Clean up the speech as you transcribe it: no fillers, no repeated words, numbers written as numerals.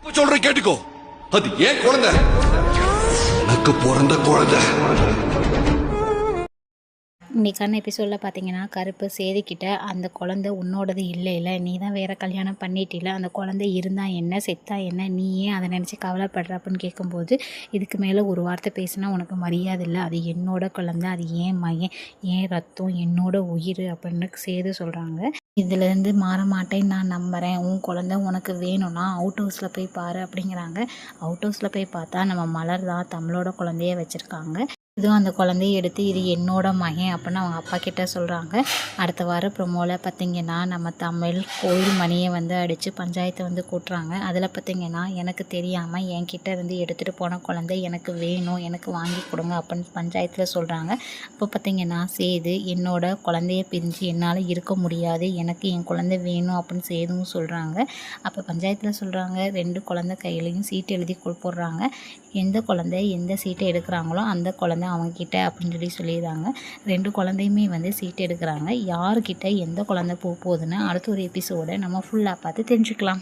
சொல்ற கேட்டுக்கோ, அது ஏன் குழந்தை, எனக்கு பிறந்த குழந்தை. இன்றைக்கான எபிசோடில் பார்த்தீங்கன்னா, கருப்பு சேதுக்கிட்ட அந்த குழந்தை உன்னோடது இல்லை, நீ தான் வேறு கல்யாணம் பண்ணிட்டில, அந்த குழந்தை இருந்தா என்ன செத்தா என்ன, நீ ஏன் அதை நினச்சி கவலைப்படுற அப்படின்னு கேட்கும்போது, இதுக்கு மேலே ஒரு வார்த்தை பேசினா உனக்கு மரியாதை இல்லை, அது என்னோட குழந்தை, அது ஏன் மகன், ஏன் ரத்தம், என்னோட உயிர் அப்படின்னு சேது சொல்கிறாங்க. இதுலேருந்து மாற மாட்டேன்னு நான் நம்புகிறேன், உன் குழந்தை உனக்கு வேணும்னா அவுட் ஹவுஸில் போய் பாரு அப்படிங்கிறாங்க. அவுட் ஹவுஸில் போய் பார்த்தா நம்ம மலர் தான் தமிழோட குழந்தைய வச்சுருக்காங்க. இதுவும் அந்த குழந்தைய எடுத்து இது என்னோட மகன் அப்படின்னு அவங்க அப்பா கிட்ட சொல்கிறாங்க. அடுத்த வாரம் ப்ரொமோவில் பார்த்திங்கன்னா நம்ம தமிழ் கோயில் மணியை வந்து அடித்து பஞ்சாயத்தை வந்து கூட்டுறாங்க. அதில் பார்த்திங்கன்னா எனக்கு தெரியாமல் என்கிட்ட இருந்து எடுத்துகிட்டு போன குழந்தை எனக்கு வேணும், எனக்கு வாங்கி கொடுங்க அப்படின்னு பஞ்சாயத்தில் சொல்கிறாங்க. அப்போ பார்த்திங்கன்னா சேது என்னோட குழந்தைய பிரிஞ்சு என்னால் இருக்க முடியாது, எனக்கு என் குழந்தை வேணும் அப்படின்னு சேதுவும் சொல்கிறாங்க. அப்போ பஞ்சாயத்தில் சொல்கிறாங்க 2 குழந்தை கையிலையும் சீட்டு எழுதி போடுறாங்க. எந்த குழந்தை எந்த சீட்டை எடுக்கிறாங்களோ அந்த குழந்தை அவங்கக்கிட்ட அப்படின்னு சொல்லிடுறாங்க. 2 குழந்தையுமே வந்து சீட்டு எடுக்கிறாங்க. யாருக்கிட்ட எந்த குழந்தை போகுதுன்னு அடுத்த ஒரு எபிசோடை நம்ம ஃபுல்லாக பார்த்து தெரிஞ்சுக்கலாம்.